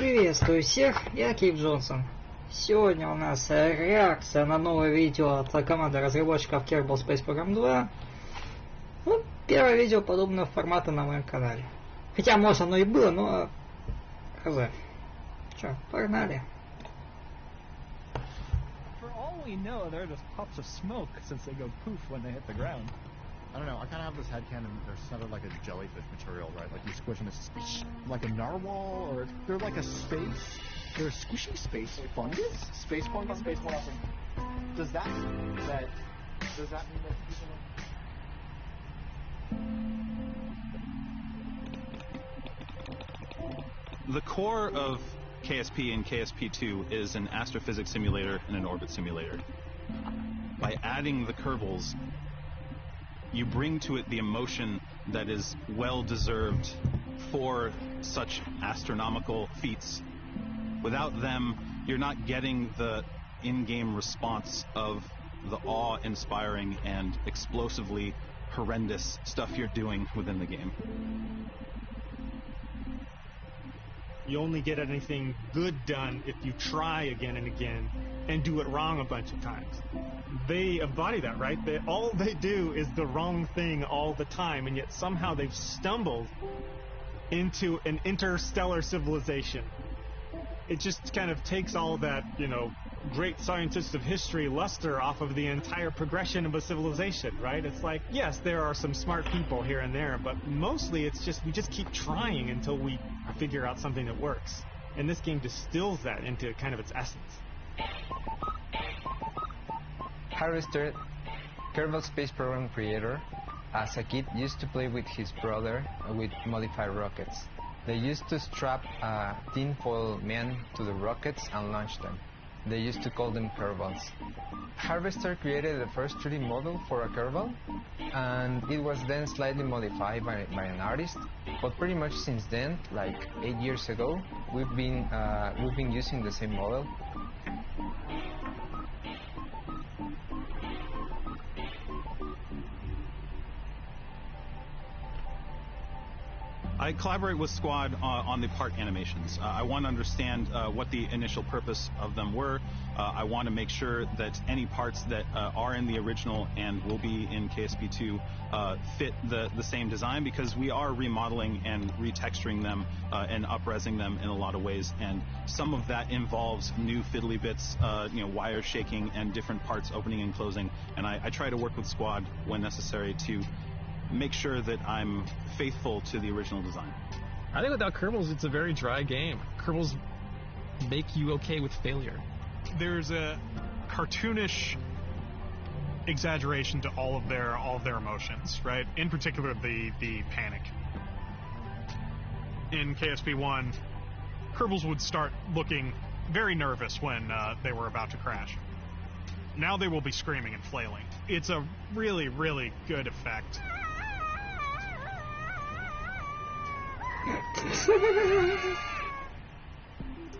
Приветствую всех, я Кейп Джонсон. Сегодня у нас реакция на новое видео от команды разработчиков Кербалы 2. Ну, первое видео подобного формата на моем канале. Хотя, может, оно и было, но... хз. Чё, погнали. For all we know, they're just puffs of smoke since they go poof when they hit the ground. I don't know, I kind of have this headcanon they're sort of like a jellyfish material, right? Like you squish them, it's like a narwhal, or they're like a space, they're a squishy space fungus? Space fungus? Space fungus. Does that mean that people... The core of KSP and KSP2 is an astrophysics simulator and an orbit simulator. By adding the Kerbals, you bring to it the emotion that is well-deserved for such astronomical feats. Without them, you're not getting the in-game response of the awe-inspiring and explosively horrendous stuff you're doing within the game. You only get anything good done if you try again and again and do it wrong a bunch of times. They embody that, right? All they do is the wrong thing all the time, and yet somehow they've stumbled into an interstellar civilization. It just kind of takes all that, you know, great scientists of history luster off of the entire progression of a civilization, right? It's like, yes, there are some smart people here and there, but mostly it's just, we just keep trying until we figure out something that works. And this game distills that into kind of its essence. Harvester, Kerbal Space Program creator, as a kid used to play with his brother with modified rockets. They used to strap a tinfoil man to the rockets and launch them. They used to call them Kerbals. Harvester created the first 3D model for a Kerbal, and it was then slightly modified by an artist. But pretty much since then, like 8 years ago, we've been using the same model. I collaborate with Squad on the part animations. I want to understand what the initial purpose of them were. I want to make sure that any parts that are in the original and will be in KSP2 fit the same design, because we are remodeling and retexturing them and up-resing them in a lot of ways, and some of that involves new fiddly bits, wire shaking and different parts opening and closing, and I try to work with Squad when necessary to make sure that I'm faithful to the original design. I think without Kerbals, it's a very dry game. Kerbals make you okay with failure. There's a cartoonish exaggeration to all of their emotions, right? In particular, the panic. In KSP1, Kerbals would start looking very nervous when they were about to crash. Now they will be screaming and flailing. It's a really, really good effect.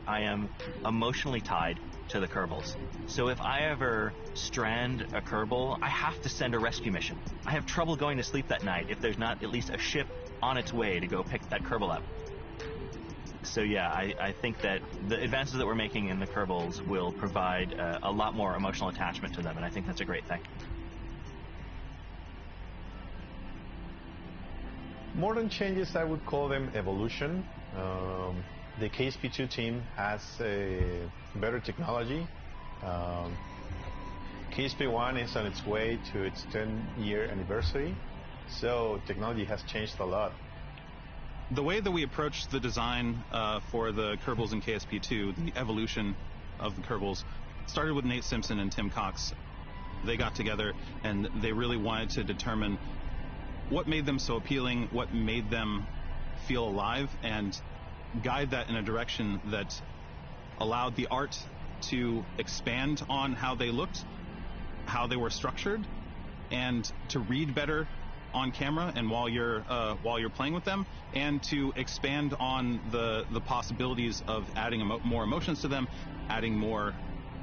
I am emotionally tied to the Kerbals. So if I ever strand a Kerbal, I have to send a rescue mission. I have trouble going to sleep that night if there's not at least a ship on its way to go pick that Kerbal up. So yeah, I think that the advances that we're making in the Kerbals will provide a lot more emotional attachment to them, and I think that's a great thing. Modern changes, I would call them evolution. The KSP2 team has a better technology. KSP1 is on its way to its 10-year anniversary, so technology has changed a lot. The way that we approached the design for the Kerbals in KSP2, the evolution of the Kerbals, started with Nate Simpson and Tim Cox. They got together and they really wanted to determine what made them so appealing, what made them feel alive, and guide that in a direction that allowed the art to expand on how they looked, how they were structured, and to read better on camera and while you're playing with them, and to expand on the possibilities of adding more emotions to them, adding more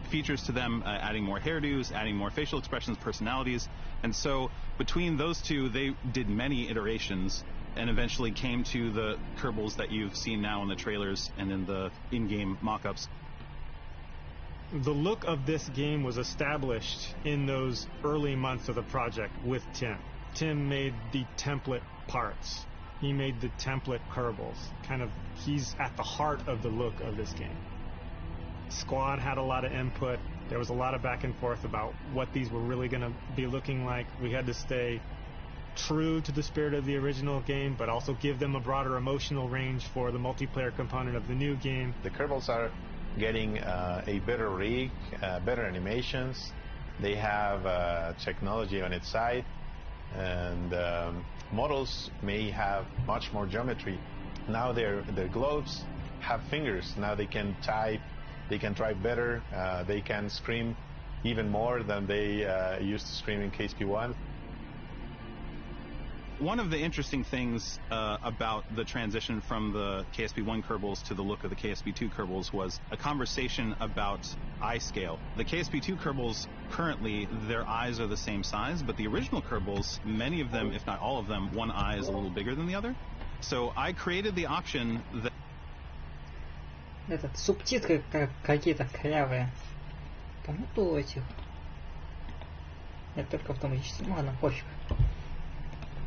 features to them, adding more hairdos, adding more facial expressions, personalities. And so between those two, they did many iterations and eventually came to the Kerbals that you've seen now in the trailers and in the in-game mock-ups. The look of this game was established in those early months of the project with Tim. Tim made the template parts. He made the template Kerbals. He's at the heart of the look of this game. Squad had a lot of input. There was a lot of back and forth about what these were really going to be looking like. We had to stay true to the spirit of the original game, but also give them a broader emotional range for the multiplayer component of the new game. The Kerbals are getting a better rig, better animations. They have technology on its side, and models may have much more geometry. Now their gloves have fingers. Now they can type, they can drive better, they can scream even more than they used to scream in KSP1. One of the interesting things about the transition from the KSP1 Kerbals to the look of the KSP2 Kerbals was a conversation about eye scale. The KSP2 Kerbals, currently, their eyes are the same size, but the original Kerbals, many of them, if not all of them, one eye is a little bigger than the other. So I created the option that... Субтитры какие-то клявые. Кому-то этих. Это только автоматически. Ладно, пофиг.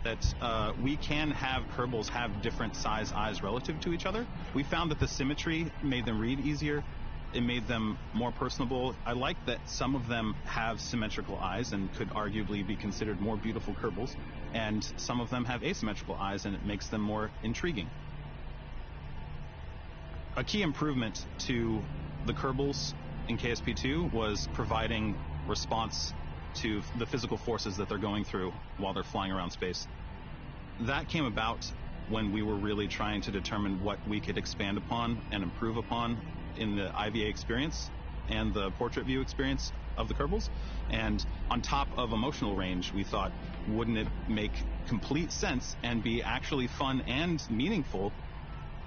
That we can have Kerbals have different size eyes relative to each other. We found that the symmetry made them read easier. It made them more personable. I like that some of them have symmetrical eyes and could arguably be considered more beautiful Kerbals, and some of them have asymmetrical eyes, and it makes them more intriguing. A key improvement to the Kerbals in KSP2 was providing response to the physical forces that they're going through while they're flying around space. That came about when we were really trying to determine what we could expand upon and improve upon in the IVA experience and the portrait view experience of the Kerbals. And on top of emotional range, we thought, wouldn't it make complete sense and be actually fun and meaningful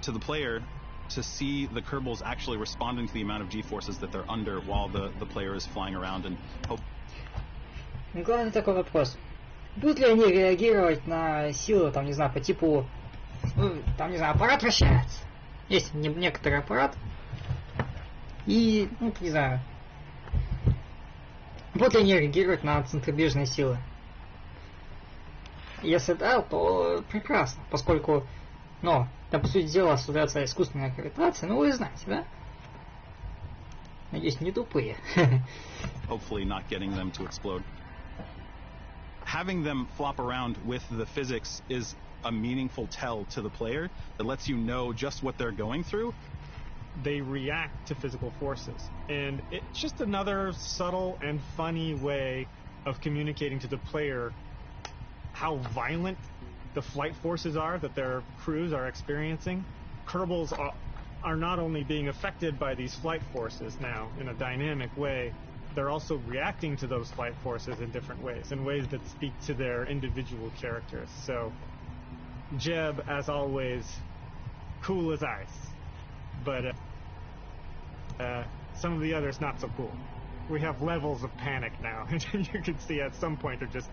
to the player to see the Kerbals actually responding to the amount of G-forces that they're under while the player is flying around and hope. Главный такой вопрос. Будут ли они реагировать на силы, там, не знаю, по типу, там, не знаю, аппарат вращается. Есть некоторый аппарат. И, не знаю, будут ли они реагировать на центробежные силы? Если да, то прекрасно, поскольку, там, по сути дела, создается искусственная гравитация, вы знаете, да? Надеюсь, не тупые. Hopefully not getting them to explode. Having them flop around with the physics is a meaningful tell to the player that lets you know just what they're going through. They react to physical forces, and it's just another subtle and funny way of communicating to the player how violent the flight forces are that their crews are experiencing. Kerbals are not only being affected by these flight forces now in a dynamic way, they're also reacting to those flight forces in different ways, in ways that speak to their individual characters. So, Jeb, as always, cool as ice, but some of the others not so cool. We have levels of panic now, and you can see at some point they're just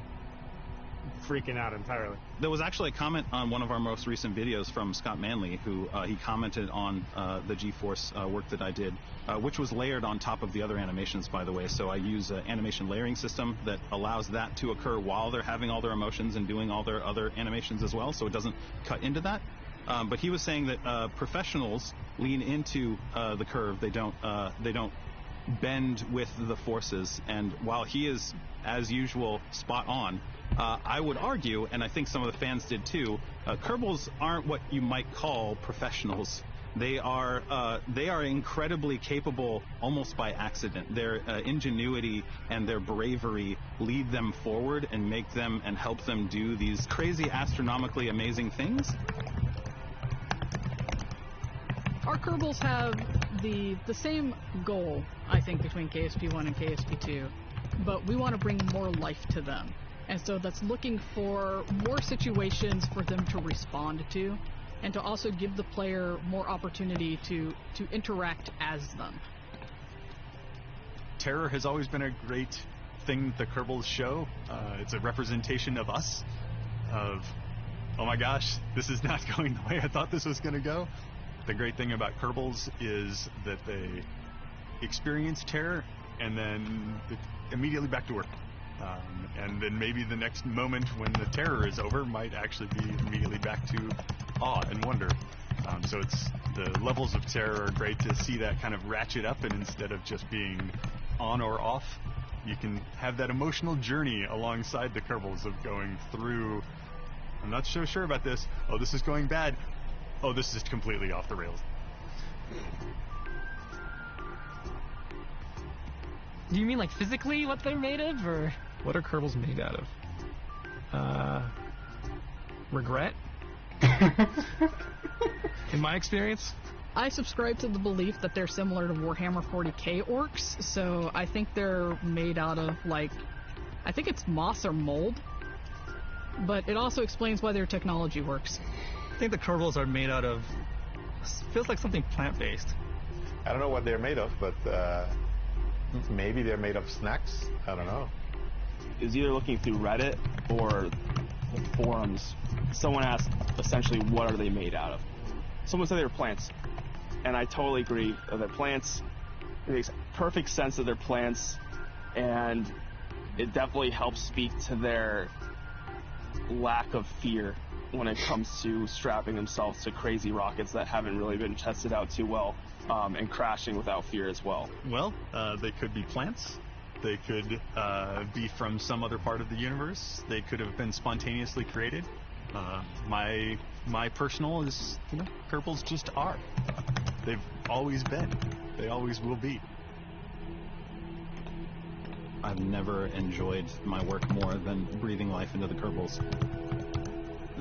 freaking out entirely. There was actually a comment on one of our most recent videos from Scott Manley, who he commented on the G-Force work that I did, which was layered on top of the other animations, by the way. So I use an animation layering system that allows that to occur while they're having all their emotions and doing all their other animations as well, so it doesn't cut into that. But he was saying that professionals lean into the curve. They don't bend with the forces, and while he is, as usual, spot on, I would argue, and I think some of the fans did too, Kerbals aren't what you might call professionals. They are incredibly capable almost by accident. Their ingenuity and their bravery lead them forward and make them and help them do these crazy, astronomically amazing things. Our Kerbals have the same goal, I think, between KSP1 and KSP2, but we want to bring more life to them. And so that's looking for more situations for them to respond to, and to also give the player more opportunity to interact as them. Terror has always been a great thing the Kerbals show. It's a representation of us, of oh my gosh, this is not going the way I thought this was going to go. The great thing about Kerbals is that they experience terror and then immediately back to work. And then maybe the next moment when the terror is over might actually be immediately back to awe and wonder. So it's the levels of terror are great to see that kind of ratchet up, and instead of just being on or off, you can have that emotional journey alongside the Kerbals of going through, I'm not so sure about this, oh, this is going bad, oh, this is completely off the rails. Do you mean like physically what they're made of, or what are Kerbals made out of? Regret? In my experience? I subscribe to the belief that they're similar to Warhammer 40k orcs, so I think they're made out of, like, I think it's moss or mold, but it also explains why their technology works. I think the Kerbals are made out of, feels like something plant-based. I don't know what they're made of, but maybe they're made of snacks. I don't know. It was either looking through Reddit or the forums. Someone asked essentially what are they made out of. Someone said they were plants, and I totally agree. They're plants. It makes perfect sense that they're plants, and it definitely helps speak to their lack of fear when it comes to strapping themselves to crazy rockets that haven't really been tested out too well, and crashing without fear as well. Well, they could be plants. They could be from some other part of the universe. They could have been spontaneously created. My personal is, Kerbals just are. They've always been. They always will be. I've never enjoyed my work more than breathing life into the Kerbals.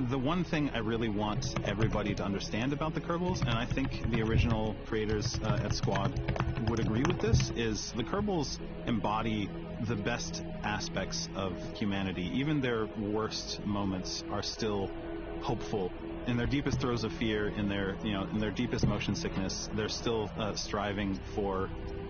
The one thing I really want everybody to understand about the Kerbals, and I think the original creators at Squad would agree with this, is the Kerbals embody the best aspects of humanity. Even their worst moments are still hopeful. In their deepest throes of fear, in their deepest motion sickness, they're still striving for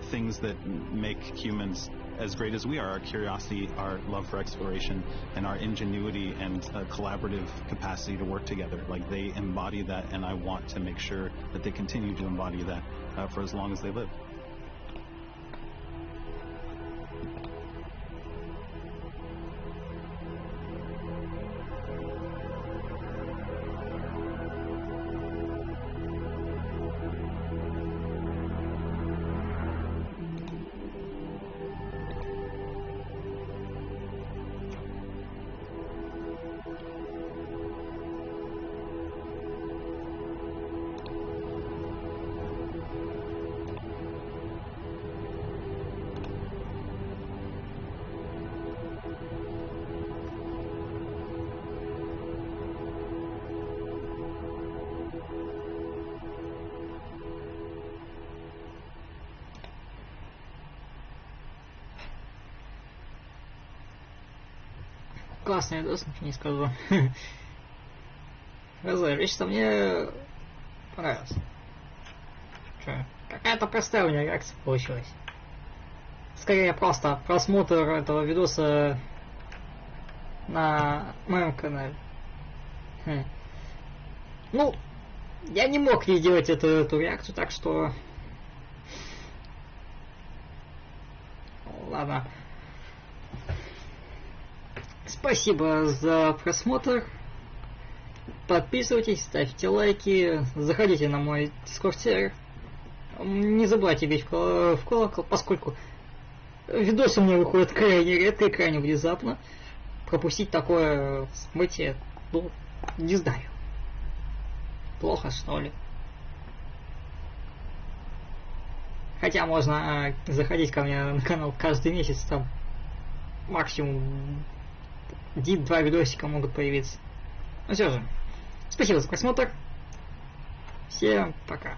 things that make humans as great as we are. Our curiosity, our love for exploration, and our ingenuity and collaborative capacity to work together. Like, they embody that, and I want to make sure that they continue to embody that for as long as they live. Классный видос, ничего не скажу. Разумеется, мне понравился. Какая-то простая у меня реакция получилась. Скорее просто просмотр этого видоса на моем канале. Ну, я не мог не делать эту реакцию, так что... Ладно. Спасибо за просмотр. Подписывайтесь, ставьте лайки, заходите на мой Discord-сервер. Не забывайте бить в колокол, поскольку видосы у меня выходят крайне редко и крайне внезапно. Пропустить такое событие, ну, не знаю. Плохо, что ли? Хотя можно заходить ко мне на канал каждый месяц, там максимум 1-2 видосика могут появиться. Ну все же, спасибо за просмотр. Всем пока.